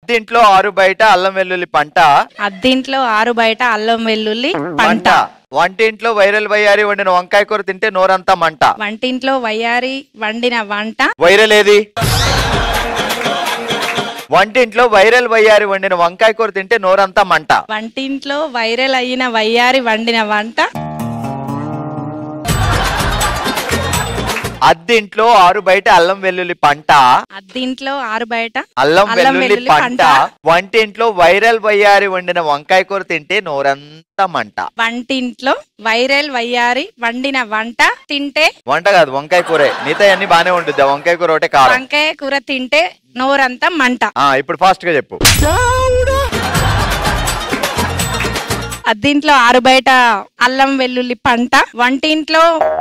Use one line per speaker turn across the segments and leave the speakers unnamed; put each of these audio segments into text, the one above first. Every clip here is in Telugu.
అద్దింట్లో ఆరు బయట అల్లం వెల్లుల్లి పంట.
అద్దింట్లో ఆరు బయట అల్లం వెల్లుల్లి పంట.
వంటింట్లో వైరల్ వయ్యారి వండిన వంకాయ కూర తింటే నోరంతా మంట.
వంటింట్లో వయ్యారి వండిన వంట.
వైరల్ ఏది? వంటింట్లో వైరల్ వయ్యారి వండిన వంకాయ కూర తింటే నోరంతా మంట.
వంటింట్లో వైరల్ అయిన వయ్యారి వండిన వంట.
అద్దింట్లో ఆరు బయట అల్లం వెల్లుల్లి పంట.
అద్దింట్లో ఆరు బయట
అల్లం వెల్లుల్లి పంట. వంటింట్లో వైరల్ వయ్యారి వండిన వంకాయ కూర తింటే నోరంతా మంట.
వంటింట్లో వైరల్ వయ్యారి వండిన వంట తింటే
వంట కాదు వంకాయ కూరే. మిగతా అన్ని బానే ఉంటుంది, వంకాయ కూర ఒకటే కాదు.
వంకాయ కూర తింటే నోరంతా మంట.
ఇప్పుడు ఫాస్ట్ గా చెప్పు.
అద్దింట్లో ఆరు బయట అల్లం వెల్లుల్లి పంట. వంటింట్లో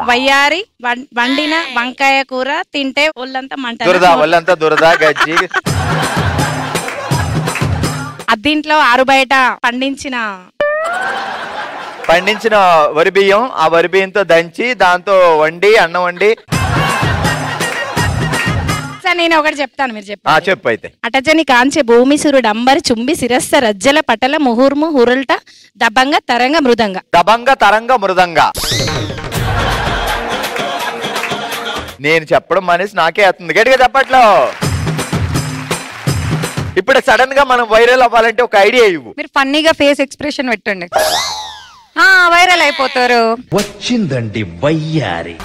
వయ్యారి వండిన వంకాయ కూర తింటే ఒళ్ళంతా మంట.
ఒళ్ళంతా దురద గజ్జి.
అద్దింట్లో ఆరు బయట పండించిన
వరి బియ్యం, ఆ వరి బియ్యంతో దంచి దాంతో వండి అన్నం వండి.
నేను ఒకటి చెప్తాను, మీరు
చెప్పు అయితే.
అటజని కాంచె భూమి సురుడు అంబరి చుంబి శిరస్స రజ్జల పటల ముహూర్ము హురల్ట దబంగ తరంగ మృదంగ.
దబంగ తరంగ మృదంగ. నేను చెప్పడం మనిషి నాకే అవుతుంది, గట్టిగా చెప్పట్లో. ఇప్పుడు సడన్ గా మనం వైరల్ అవ్వాలంటే ఒక ఐడియా ఇవ్వు.
మీరు ఫన్నీగా ఫేస్ ఎక్స్ప్రెషన్ పెట్టండి, వైరల్ అయిపోతారు.
వచ్చిందండి వయ్యారి.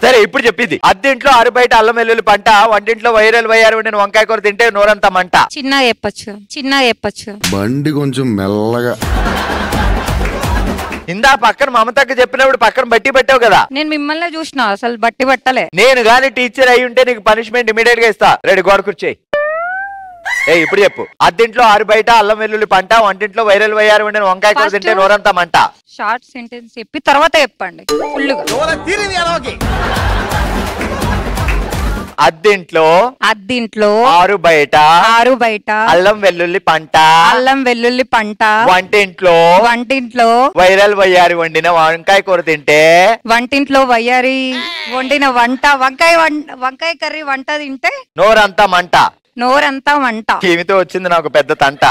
సరే ఇప్పుడు చెప్పింది. అద్దింట్లో ఆరు బయట అల్లం వెల్లుల్లి పంట. వంటింట్లో వైరల్ వయ్యారి వండిన వంకాయ కూర తింటే నోరంతా మంట.
చిన్నగా చెప్పచ్చు.
బండి కొంచెం మెల్లగా.
ఇందా పక్కన మమతక్క చెప్పినప్పుడు పక్కన బట్టి పెట్టావు కదా.
నేను మిమ్మల్ని చూసిన, అసలు బట్టి పట్టలే.
నేను గాని టీచర్ అయి ఉంటే నీకు పనిష్మెంట్ ఇమీడియట్ గా ఇస్తా. రెడీ, గోడ కూర్చోయి. ఇప్పుడు చెప్పు. అద్దింట్లో ఆరు బయట అల్లం వెల్లుల్లి పంట. వంటింట్లో వైరల్ వయ్యారి వండిన వంకాయ కూర తింటే నోరంతా మంట.
షార్ట్ సెంటెన్స్ చెప్పి తర్వాత చెప్పండి ఫుల్లుగా.
అద్దింట్లో ఆరు బయట అల్లం వెల్లుల్లి పంట. వంటింట్లో వైరల్ వయ్యారి వండిన వంకాయ కూర తింటే
వంటింట్లో వయ్యారి వండిన వంట వంకాయ కర్రీ వంట తింటే
నోరంతా మంట.
ఏమితో
వచ్చింది నాకు పెద్ద తంట.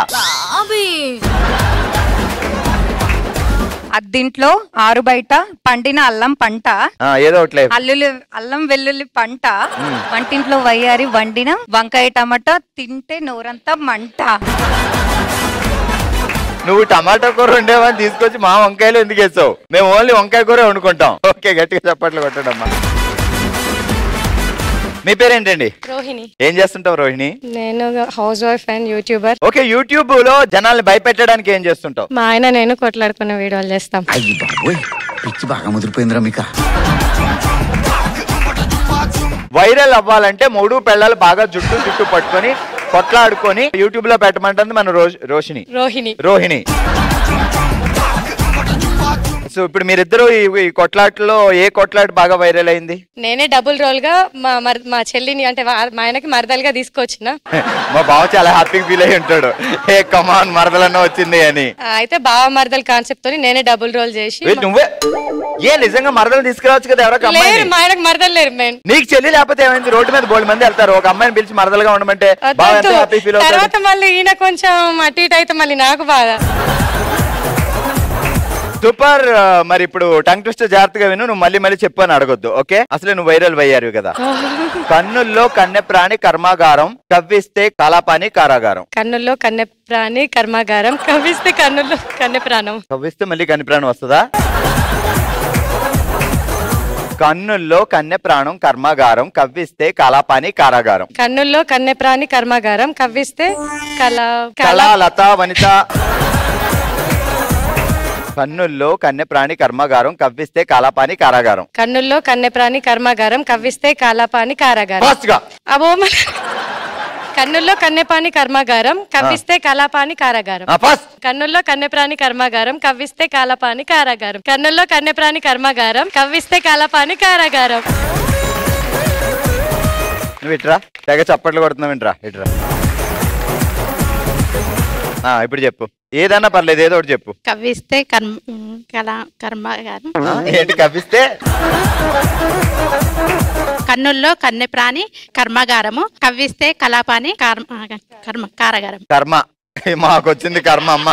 అద్దింట్లో ఆరు బయట పండిన అల్లం పంట.
ఏదో
అల్లం వెల్లుల్లి పంట. వంటింట్లో వయ్యారి వండిన వంకాయ టమాటా తింటే నోరంతా మంట.
నువ్వు టమాటా కూర ఉండేవని తీసుకొచ్చి మా వంకాయలు ఎందుకు వేసావు? మేము ఓన్లీ వంకాయ కూర వండుకుంటాం. ఓకే, గట్టిగా చప్పట్లు కొట్టడమ్మా. మీ పేరేంటండి?
రోహిణి.
ఏం చేస్తుంటావు రోహిణి?
నేను house wife and YouTuber.
Okay, YouTube లో జనాల్ని భయపెట్టడానికి ఏం చేస్తుంటావు?
మా ఆయన నేను కొట్లాడుకునే వీడియోలు చేస్తాం.
పిచ్చి బాగా ముదిరిపోయిందిరా మీకు.
వైరల్ అవ్వాలంటే మూడు పెళ్ళాలు బాగా జుట్టు పట్టుకొని కొట్లాడుకొని యూట్యూబ్ లో పెట్టమంటుంది మన రోహిణి. సో ఇప్పుడు మీరిద్దరు ఈ కొట్లాట్లో ఏ కొట్లాట బాగా వైరల్ అయింది?
నేనే డబుల్ రోల్ గా మా చెల్లిని అంటే మా ఆయనకి మరదలుగా తీసుకొచ్చిన.
మా బావ చాలా హ్యాపీగా ఫీల్ అయి ఉంటాడు, ఏ కమాన్ మరదలన్న వచ్చింది అని.
అయితే బావ మరదల కాన్సెప్ట్ తోని నేనే డబుల్ రోల్ చేసి.
నువ్వే నిజంగా మరదలు తీసుకురావచ్చు కదా. ఎవరో
మా ఆయనకు మరదలు లేరు.
నీకు చెల్లి లేకపోతే ఏమైంది? రోడ్డు మీద బోల్డ్ మంది వెళ్తారు, ఒక అమ్మాయిని పిలిచి మరదలుగా ఉండమంటే
తర్వాత మళ్ళీ ఈయన కొంచెం అటు ఇటు అయితే మళ్ళీ నాకు బాధ.
సూపర్. మరి ఇప్పుడు టంగ్ ట్విస్టర్ జాగ్రత్తగా విను, నువ్వు మళ్ళీ చెప్పు అని అడగొద్దు. ఓకే, అసలే నువ్వు వైరల్ అయ్యారు కదా. కన్నుల్లో కన్నెప్రాణి కర్మాగారం కవ్విస్తే కలాపాని కారాగారం.
కన్నుల్లో కన్నెప్రాణి కర్మాగారం కవ్విస్తే కన్నుల్లో కన్నెప్రాణం.
కవ్విస్తే మళ్ళీ కన్నెప్రాణం వస్తుందా? కన్నుల్లో కన్నెప్రాణం కర్మాగారం కవ్విస్తే కలాపాని కారాగారం.
కన్నుల్లో కన్నెప్రాణి కర్మాగారం కవ్విస్తే
కళాలత వనిత. కన్నుల్లో కన్నెప్రాణి కర్మాగారం కవ్విస్తే కాలాపాని కారాగారం.
కన్నుల్లో కన్నెప్రాణి కర్మాగారం కవ్విస్తే కాలాపాని కారాగారం. అబో, కన్నుల్లో కన్నెపాని కర్మాగారం కవ్విస్తే కలాపాని కారాగారం. కన్నుల్లో కన్నెప్రాణి కర్మాగారం కవ్విస్తే కాలాపాని కారాగారం. కన్నుల్లో కన్నెప్రాణి కర్మాగారం కవ్విస్తే కాలాపాని కారాగారం.
నువ్వు ఇట్రా, తెగ చప్పట్లు కొడుతున్నావు. ఇట్రా ఇప్పుడు చెప్పు, ఏదన్నా పర్లేదు, ఏదో ఒకటి చెప్పు.
కవ్విస్తే కర్మాగారం.
ఏంటి కవ్విస్తే?
కన్నుల్లో కన్నె ప్రాణి కర్మాగారము, కవ్విస్తే కలాపాని కారాగారం.
కర్మ మాకొచ్చింది కర్మ అమ్మ.